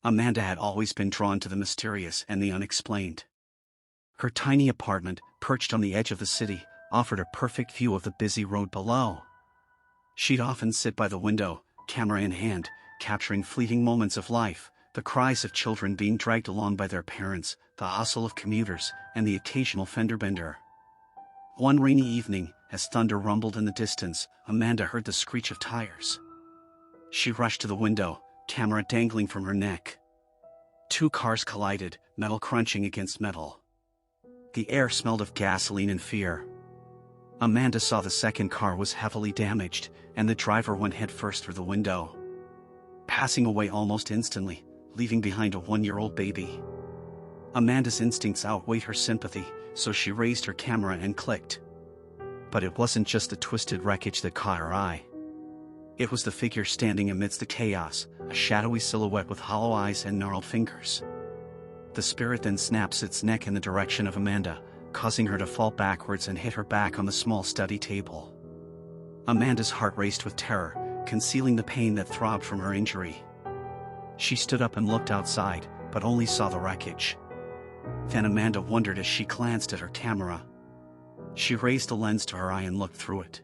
Amanda had always been drawn to the mysterious and the unexplained. Her tiny apartment, perched on the edge of the city, offered a perfect view of the busy road below. She'd often sit by the window, camera in hand, capturing fleeting moments of life, the cries of children being dragged along by their parents, the hustle of commuters, and the occasional fender bender. One rainy evening, as thunder rumbled in the distance, Amanda heard the screech of tires. She rushed to the window, camera dangling from her neck. Two cars collided, metal crunching against metal. The air smelled of gasoline and fear. Amanda saw the second car was heavily damaged, and the driver went headfirst through the window, passing away almost instantly, leaving behind a 1-year-old baby. Amanda's instincts outweighed her sympathy, so she raised her camera and clicked. But it wasn't just the twisted wreckage that caught her eye. It was the figure standing amidst the chaos, a shadowy silhouette with hollow eyes and gnarled fingers. The spirit then snaps its neck in the direction of Amanda, causing her to fall backwards and hit her back on the small study table. Amanda's heart raced with terror, concealing the pain that throbbed from her injury. She stood up and looked outside, but only saw the wreckage. Then Amanda wondered as she glanced at her camera. She raised the lens to her eye and looked through it.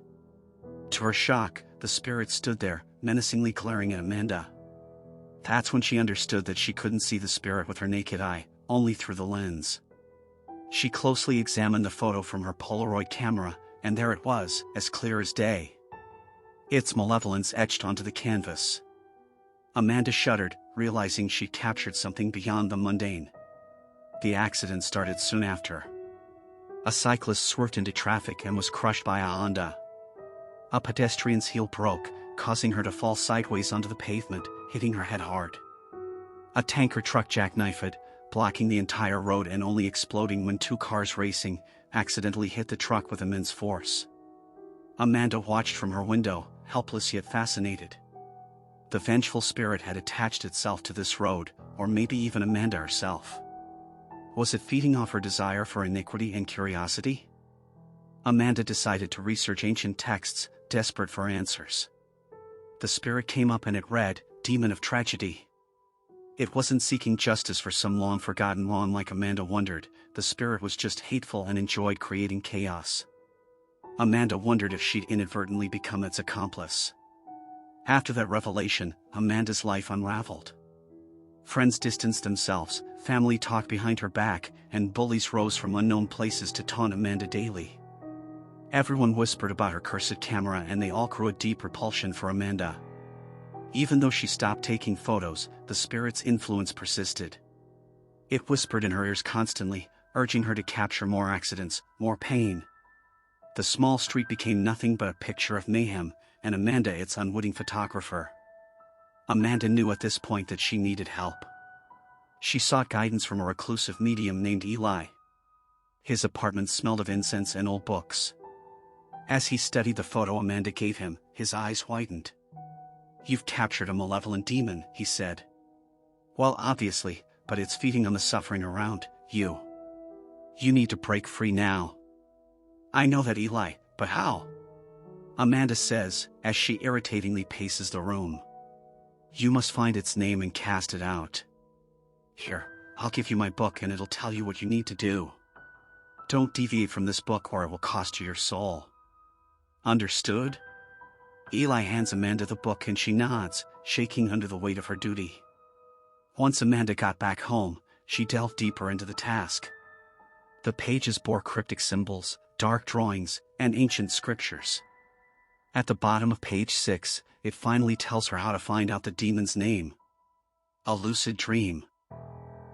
To her shock, the spirit stood there, menacingly glaring at Amanda. That's when she understood that she couldn't see the spirit with her naked eye, only through the lens. She closely examined the photo from her Polaroid camera, and there it was, as clear as day. Its malevolence etched onto the canvas. Amanda shuddered, realizing she'd captured something beyond the mundane. The accident started soon after. A cyclist swerved into traffic and was crushed by a Honda. A pedestrian's heel broke, causing her to fall sideways onto the pavement, hitting her head hard. A tanker truck jackknifed it, blocking the entire road and only exploding when two cars racing accidentally hit the truck with immense force. Amanda watched from her window, helpless yet fascinated. The vengeful spirit had attached itself to this road, or maybe even Amanda herself. Was it feeding off her desire for iniquity and curiosity? Amanda decided to research ancient texts, desperate for answers. The spirit came up and it read, "Demon of Tragedy." It wasn't seeking justice for some long-forgotten wrong like Amanda wondered. The spirit was just hateful and enjoyed creating chaos. Amanda wondered if she'd inadvertently become its accomplice. After that revelation, Amanda's life unraveled. Friends distanced themselves, family talked behind her back, and bullies rose from unknown places to taunt Amanda daily. Everyone whispered about her cursed camera and they all grew a deep repulsion for Amanda. Even though she stopped taking photos, the spirit's influence persisted. It whispered in her ears constantly, urging her to capture more accidents, more pain. The small street became nothing but a picture of mayhem, and Amanda its unwitting photographer. Amanda knew at this point that she needed help. She sought guidance from a reclusive medium named Eli. His apartment smelled of incense and old books. As he studied the photo Amanda gave him, his eyes widened. "You've captured a malevolent demon," he said. "Well, obviously, but it's feeding on the suffering around you. You need to break free now." "I know that, Eli, but how?" Amanda says, as she irritatingly paces the room. "You must find its name and cast it out. Here, I'll give you my book and it'll tell you what you need to do. Don't deviate from this book or it will cost you your soul. Understood?" Eli hands Amanda the book and she nods, shaking under the weight of her duty. Once Amanda got back home, she delved deeper into the task. The pages bore cryptic symbols, dark drawings, and ancient scriptures. At the bottom of page 6, it finally tells her how to find out the demon's name. A lucid dream.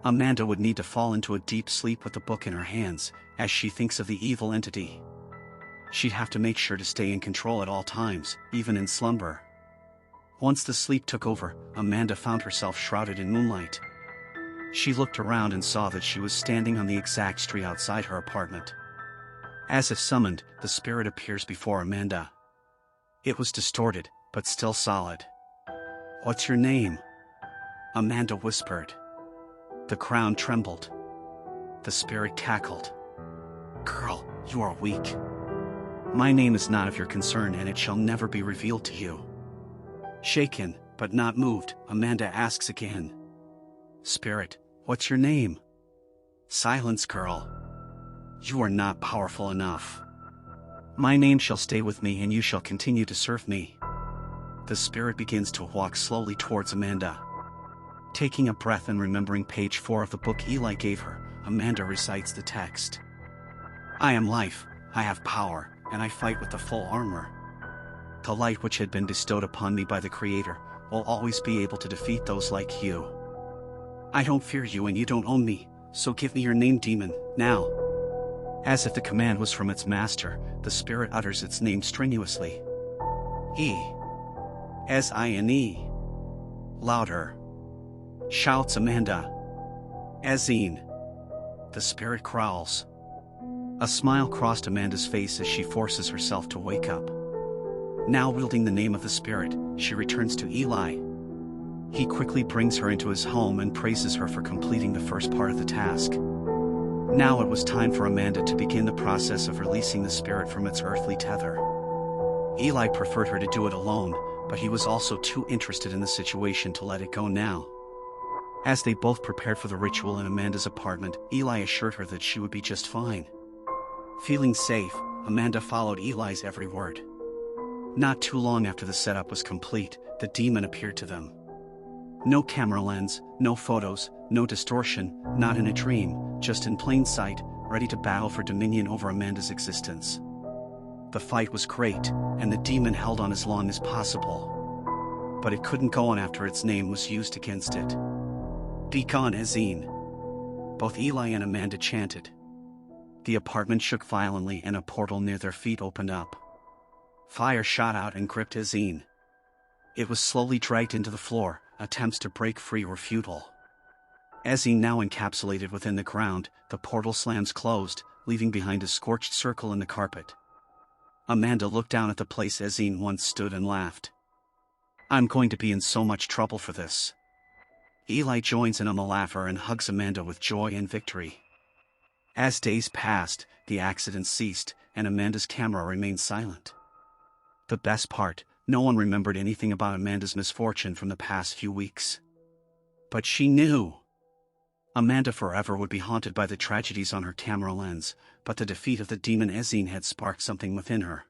Amanda would need to fall into a deep sleep with the book in her hands, as she thinks of the evil entity. She'd have to make sure to stay in control at all times, even in slumber. Once the sleep took over, Amanda found herself shrouded in moonlight. She looked around and saw that she was standing on the exact street outside her apartment. As if summoned, the spirit appears before Amanda. It was distorted, but still solid. "What's your name?" Amanda whispered. The crown trembled. The spirit cackled. "Girl, you are weak. My name is not of your concern and it shall never be revealed to you." Shaken, but not moved, Amanda asks again. Spirit, what's your name? Silence, girl. You are not powerful enough. My name shall stay with me and you shall continue to serve me. The spirit begins to walk slowly towards Amanda. Taking a breath and remembering page 4 of the book Eli gave her, Amanda recites the text. I am life, I have power, and I fight with the full armor. The light which had been bestowed upon me by the Creator will always be able to defeat those like you. I don't fear you and you don't own me, so give me your name, demon, now. As if the command was from its master, the spirit utters its name strenuously. E-S-I-N-E. Louder. Shouts Amanda. Ezine. The spirit growls. A smile crossed Amanda's face as she forces herself to wake up. Now wielding the name of the spirit, she returns to Eli. He quickly brings her into his home and praises her for completing the first part of the task. Now it was time for Amanda to begin the process of releasing the spirit from its earthly tether. Eli preferred her to do it alone, but he was also too interested in the situation to let it go now. As they both prepared for the ritual in Amanda's apartment, Eli assured her that she would be just fine. Feeling safe, Amanda followed Eli's every word. Not too long after the setup was complete, the demon appeared to them. No camera lens, no photos, no distortion, not in a dream, just in plain sight, ready to battle for dominion over Amanda's existence. The fight was great, and the demon held on as long as possible. But it couldn't go on after its name was used against it. Be gone, Ezine. Both Eli and Amanda chanted. The apartment shook violently and a portal near their feet opened up. Fire shot out and gripped Ezine. It was slowly dragged into the floor. Attempts to break free were futile. Ezine now encapsulated within the ground, the portal slams closed, leaving behind a scorched circle in the carpet. Amanda looked down at the place Ezine once stood and laughed. I'm going to be in so much trouble for this. Eli joins in on the laughter and hugs Amanda with joy and victory. As days passed, the accident ceased, and Amanda's camera remained silent. The best part, no one remembered anything about Amanda's misfortune from the past few weeks. But she knew. Amanda forever would be haunted by the tragedies on her camera lens, but the defeat of the demon Ezine had sparked something within her.